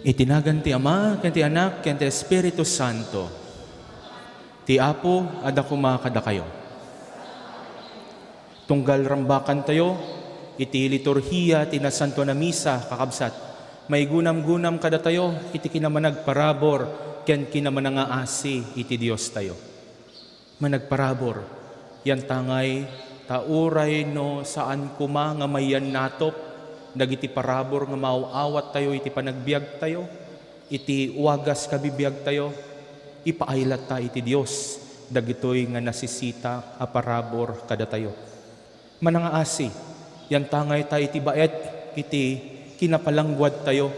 Itinagan ti Ama, ken ti Anak, ken ti Espiritu Santo. Ti Apo, ada kumakada kayo. Tunggal rambakan tayo, iti liturhiya, ti nasanto na misa, kakabsat. May gunam-gunam kada tayo, iti kinamanagparabor, ken kinamanangaasi, iti Dios tayo. Managparabor, yan tangay, tauray no saan kuma nga mayan natop, dagiti parabor nga mauawat tayo, iti panagbiag tayo, iti wagas kabibiyag tayo, ipaaylat ta iti Dios, dagitoy nga nasisita a parabor kada tayo. Manangaasi, yan tangay ta iti baet, iti kinapalangwad tayo,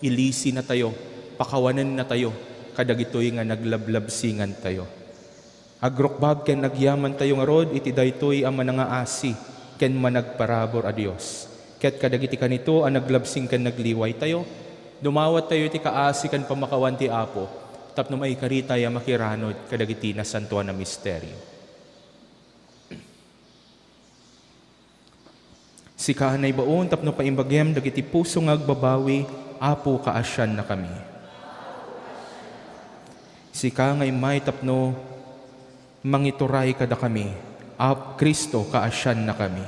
ilisi na tayo, pakawanan na tayo, kadagitoy nga naglablabsingan tayo. Agrokbab ken nagyaman tayo nga rod, iti daytoy ang manangaasi, ken managparabor a Dios. Ket kadagiti kanito ang naglabsing ken nagliway tayo, dumawat tayo iti kaasi ken pamakawan ti Apo, tapno maikarita ya makiranod kadagiti nasantuan na misteryo. Sikahan ay baon tapno paimbagem dagiti puso nga agbabawi, Apo kaasyan na kami. Sika ngay may tapno mangituray kada kami, Kristo kaasyan na kami.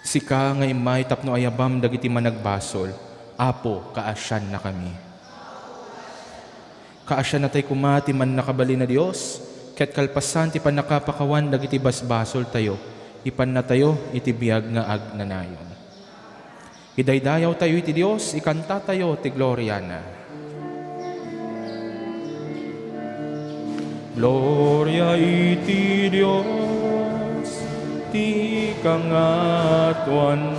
Sika ngay may tapno ayabam dagiti managbasol, Apo kaasyan na kami. Kaasyan na tayo kumati man nakabali na Dios, ket kalpasan ti panakapakawan dagiti basbasol tayo, ipan na tayo iti biag nga agnanayon. Idaydayaw tayo iti Dios, ikanta tayo ti gloria na. Gloria iti Dios, ti kangatuan,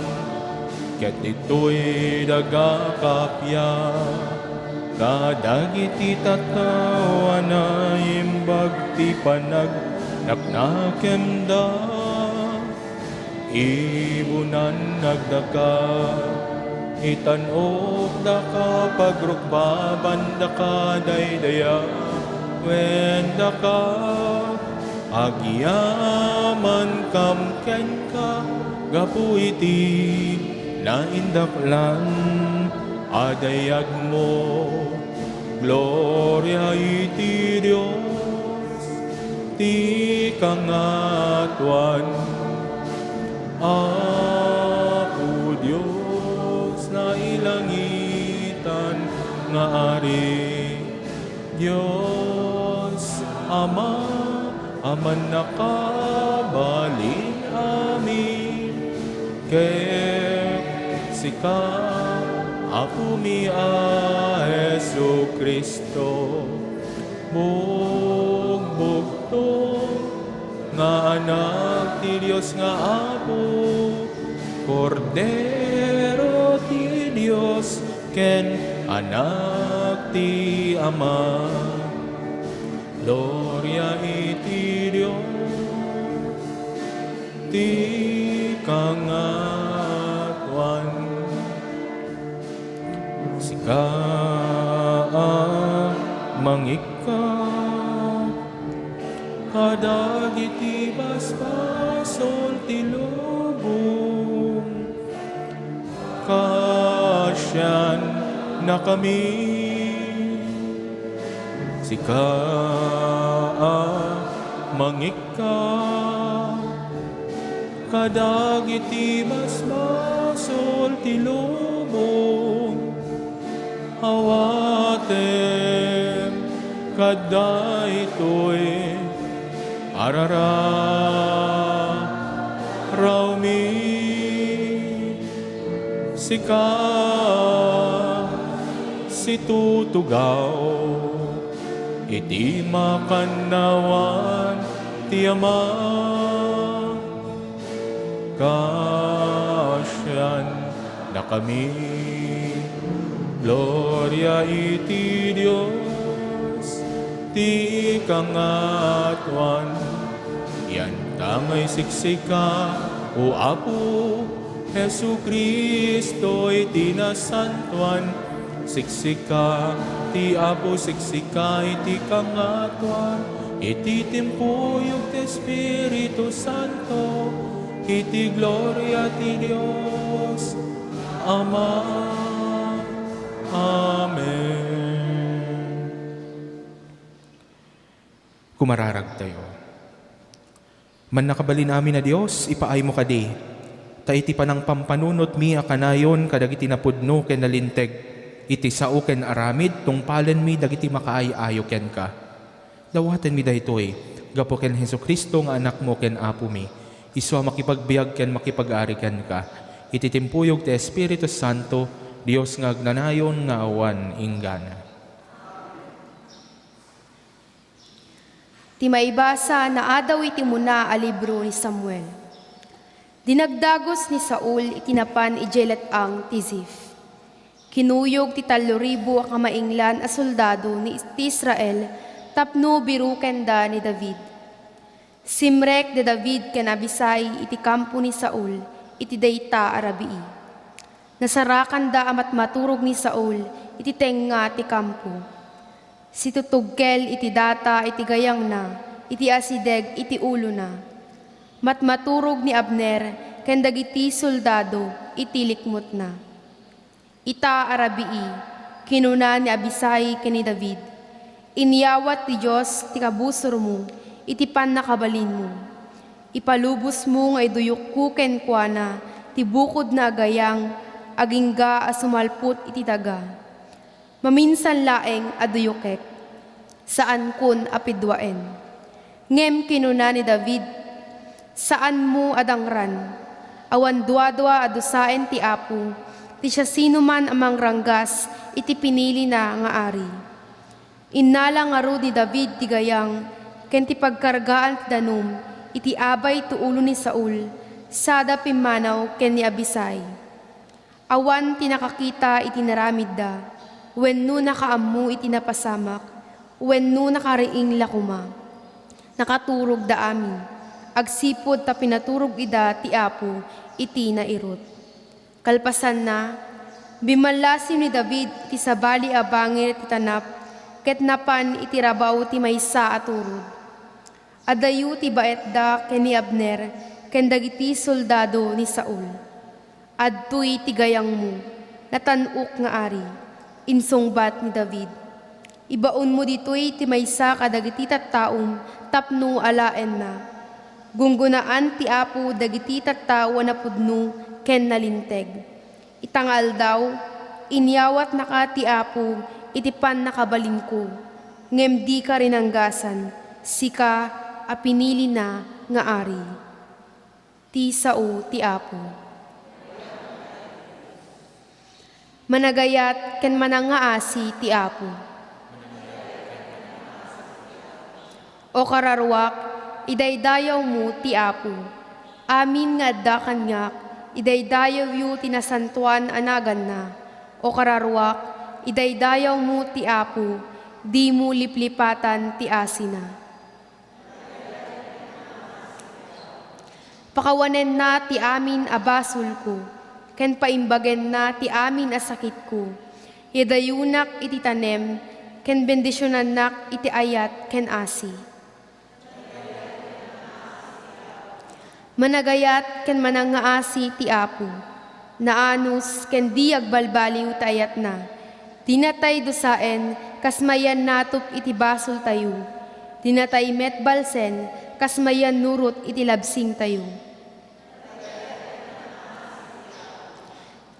ket ito'y dagakapya, kadagiti tatawan na imbag ti panag naknakemda, ibunan nagdaka, itanok daka pagrukbaban daka daydaya, wenda ka, agyaman kam ken ka, gapu iti naindaklan, adayag mo, gloria iti Dios, ti kangatuan, Apo Dios na ilangitan nga ari, Dios Ama, aman nakabalin amin, ket sika, Apo mi a Jesu Kristo, bugbugto nga anak ti Dios nga Apo, Kordero ti Dios, ken anak ti Ama. Gloria iti Dios, ti kangatuan, sika mangika, kadagiti basbasol ti lubong, kaasyan na kami. Sika mangika, kadagiti basbasol ti lubong, awatem kadaytoy arara rawmi, sika situtugaw, iti makanawan ti Ama, kaasyan na kami. Gloria iti Dios, ti kangatuan, yan tamay siksika, o Apo Jesu Kristo iti nasantuan, siksika ti Apo, siksika iti kangatuan, iti timpuyog ti Espiritu Santo, iti gloria ti Dios Ama. Amen. Kumararag tayo. Man nakabali namin na Diyos, ipaay mo kadi. Taiti pa ng pampanunot mi akanayon kadagiti napudno ken nalinteg. Iti sao ken aramid tungpalen mi dagiti makaay-ayo ken ka. Dawaten mi daytoy, gapo ken Hesukristo nga anak mo ken apo mi. Iswa makipagbiag ken makipag-ari ken ka. Iti timpuyog ti Espiritu Santo, Dios nga agnanayon nga awan inggana. Ti maibasa na adaw iti muna a libro ni Samuel. Dinagdagos ni Saul itinapan ijelet ang ti Ziph. Kinuyog ti 3,000 a kamainglan a soldado ni Israel tapno biruken da ni David. Simrek de David ken Abisai iti kampo ni Saul iti dayta arabii. Nasarakan da amat maturog ni Saul iti tenga ti kampo. Si tutugkel iti data iti gayang na iti asideg iti ulo na. Matmaturog ni Abner ken dagiti soldado iti likmot na. Ita arabii, kinuna ni Abisai ken ni David. Inyawat ti Diyos ti kabusor mo, iti pannakabalin mo. Ipalubos mo nga iduyok ku ken kuana, ti bukod na agayang, agingga a sumalput iti daga. Maminsan laeng aduyokek, saan kun apidwaen. Ngem kinuna ni David, saan mo adangran, awan dua-dua adusaen ti apo, ti siya sino man amang ranggas, iti pinili na nga ari. Innala nga ro ni David ti gayang, ken ti pagkargaan ti danum, iti abay tu ulo ni Saul, sada pimanaw ken ni Abisai. Awan ti nakakita iti naramid da, wenno nakaammo iti napasamak, wenno nakariing lakuma. Nakaturog da amin, agsipod ta pinaturog ida ti apo, iti nairot. Kalpasan na, bimalasim ni David iti sabali a bangir ti tanap, ket napan iti rabaw ti maysa a turod. Adayu ti baetda ken ni Abner, ken dagiti soldado ni Saul. Adtoy ti gayang mo, natanuk nga ari, insungbat ni David. Ibaon mo ditoy ti maysa kadagiti tattaom, tapno alaen na. Gunggunaan ti apo dagiti tattawa na pudno, ken nalinteg. Itangal daw, inyawat na ka ti apo, iti pan nakabalin ko. Ngem di ka rinanggasan, sika a pinili na nga ari. Ti sao ti apo. Managayat ken manangaasi ti apo. O kararwak, idaydayaw mo ti apo. Amin nga da kanyak, idaydayaw yu tinasantuan anagan na. O kararwak, idaydayaw mo ti apo, di mo liplipatan ti asina. Pakawanen na ti amin abasul ko, ken paimbagen na ti amin asakit ko. Yadayunak iti tanem, ken bendisyonanak iti ayat ken asi. Managayat ken manangaasi ti apo, naanos ken di agbalbaliw tayat na. Dinatay dosaen, kasmayan natup iti basol tayo. Dinatay metbalsen, kasmayan nurot iti labsing tayo.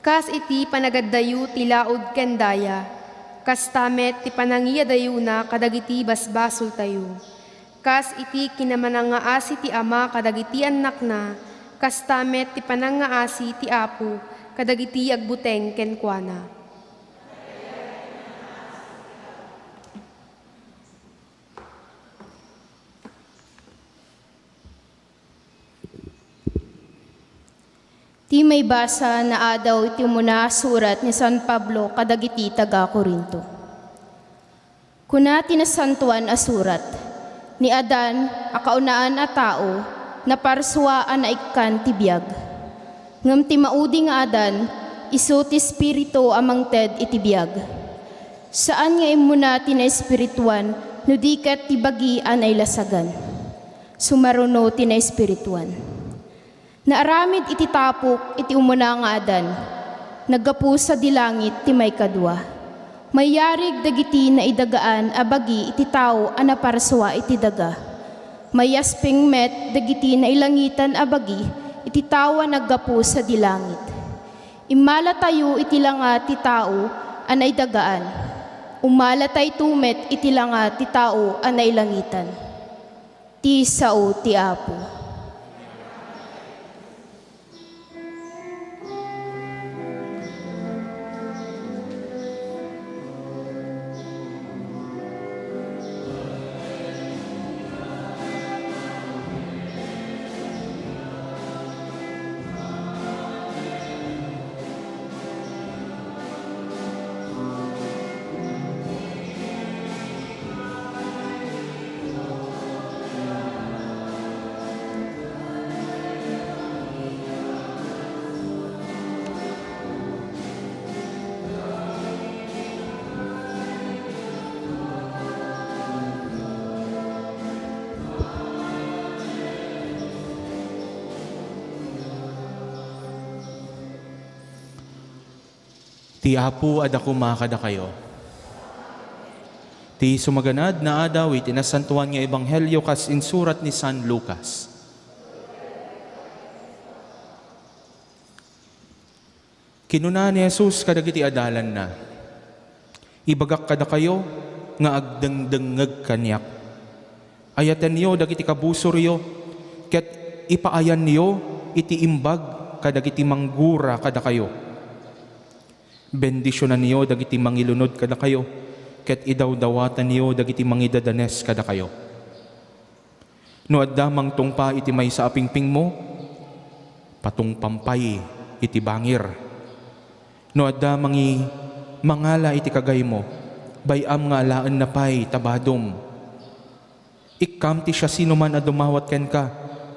Kas iti panagaddayo ti laod ken daya, kas tamet ti panangiyadayo na kadagiti basbasol tayo. Kas iti kinamanangaasi ti ama kadagiti anak na, kas tamet ti panangaasi ti apo kadagiti agbuteng ken kuana. Ti may basa na adaw iti muna surat ni San Pablo kadagiti taga Corinto. Kuna tinasantuan a surat, ni Adan a kaunaan a tao, na parsuaan na ikkan ti biyag. Ngam ti maudi nga Adan, isu ti espiritu amang ted iti biyag. Saan nga imuna tina-espirituan, no diket ti bagian ay lasagan. Sumaruno tina-espirituan. Naaramid iti tapok iti umuna nga Adan, naggapu sa dilangit ti may kadwa. Mayarig dagiti na idagaan abagi iti tao a naparswa iti daga. Mayasping met dagiti na ilangitan abagi iti tao a naggapu sa dilangit. Imala tayo iti langa ti tao a naidagaan. Umala tayo tumet iti langa ti tao a nailangitan. Ti sao ti Apo. Ti Apo adako makada kayo. Ti sumaganad na adaw iti nasantuan nga ebanghelyo kas insurat ni San Lucas. Kinuna ni Jesus kadagiti adalan na, ibagak kada kayo nga agdengdengeg kanyak. Ayaten niyo dagiti kabusoryo, ket ipaayan niyo iti imbag kadagiti manggura kada kayo. Bendisyonan niyo dagiti mangilunod kada kayo, ket idawdawatan niyo dagiti mangidadanes kada kayo. No addamang tungpa iti may sa apingping mo, patungpampay iti bangir. No addamangi mangala iti kagay mo, bayam nga alaan na pay tabadom. Ikkam ti siya sino man a dumawat ken ka,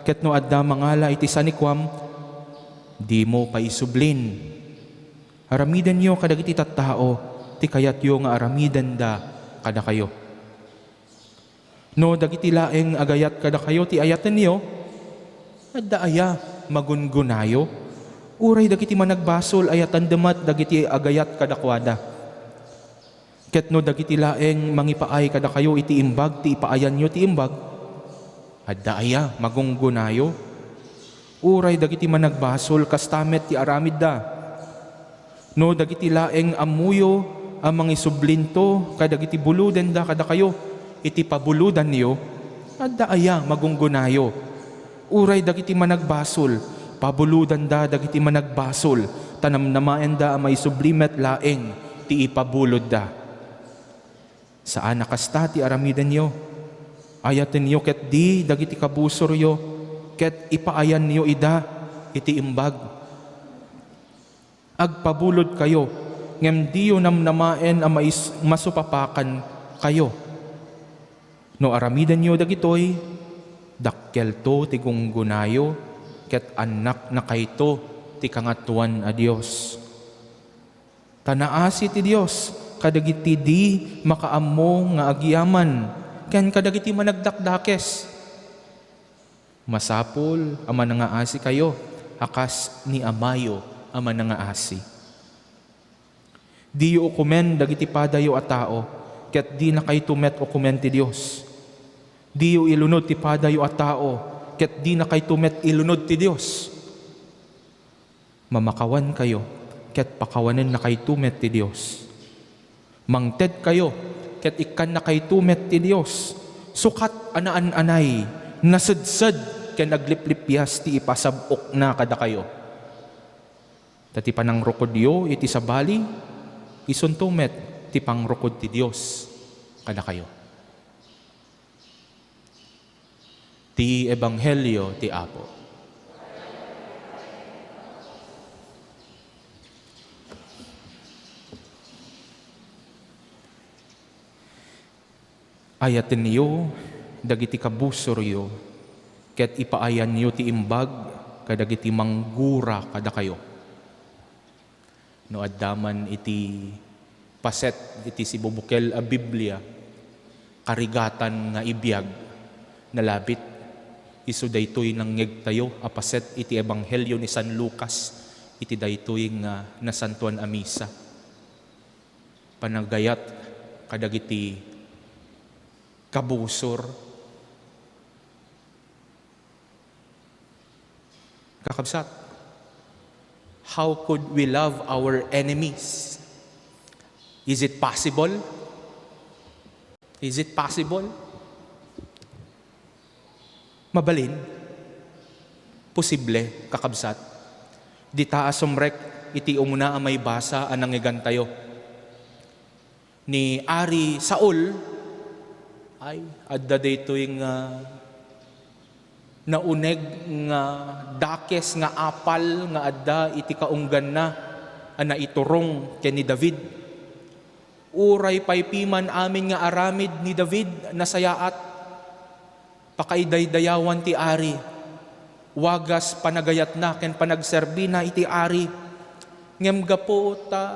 ket no adda mangala iti sanikwam, di mo paisublin. Aramidan niyo kadagiti tattao, ti kayat yo nga aramidan da kada kayo. No dagiti laeng agayat kada kayo, ti ayatan niyo, adda aya magungunayo. Uray dagiti managbasol ayatan demat dagiti agayat kada kwada. Ket no dagiti laeng mangipaay kada kayo iti imbag, ti ipaayan niyo ti imbag, adda aya magunggunayo. Uray dagiti managbasol kastamet ti aramid da. No dagiti laeng amuyo amang isublinto kadagiti buluden da kada kayo iti pabuludan niyo, adda aya magunggunayo. Uray dagiti managbasol pabuludan da dagiti managbasol, tanamnamaen da amay sublimet laeng ti ipabulod da. Saan nakasta ti aramidan niyo? Ayaten niyo ket di dagiti kabusoryo, ket ipaayan niyo ida iti imbag. Agpabulod kayo, ngem diyo namnamaen ang masupapakan kayo. No aramidan niyo dagitoy, dakkel to ti gunggunayo, ket anak na kayto ti kangatuan a Dios. Tanaasi ti Dios, kadagiti di makaammo nga agyaman, ken kadagiti managdakdakes. Masapol ama nga asi kayo, akas ni amayo ama nga asi. Di yu okumen dagiti padayo a tao, ket di na kay tumet okumen ti Dios. Di yu ilunod ti padayo a tao, ket di na kay tumet ilunod ti Dios. Mamakawan kayo, ket pakawanen na kay tumet ti Dios. Mangted kayo, ket ikan na kay tumet ti Dios. Sukat anaan-anay, nasadsad, ken nagliplipyas ti ipasabok na kada kayo. Tati panangrokod iti sabali, isuntumet ti pangrokod ti Dios kada kayo. Ti Ebanghelyo ti Apo. Ayaten niyo dagiti kabusoryo, ket ipaayan niyo ti imbag kadagiti manggura kada kayo. No addaman iti paset iti sibubukel a Biblia, karigatan nga ibiyag nalabit isu daytoy nangyeg tayo a paset iti Ebanghelyo ni San Lucas iti daytoy nga nasantuan a misa. panagayat kadagiti kabusor. Kakabsat, how could we love our enemies? Is it possible? Is it possible? Mabalin? Posible, kakabsat. Di taas sumrek, iti umuna ang may basa anang igantayo. Ni Ari Saul, ay, adda daytoy nga nauneg nga dakes nga apal nga adda iti kaunggan na ana iturong ken ni David. Uray paypiman amin nga aramid ni David nasayaat pakaidaydayawan ti Ari. Wagas panagayat na ken panagserbi na iti Ari. Ngem gapo ta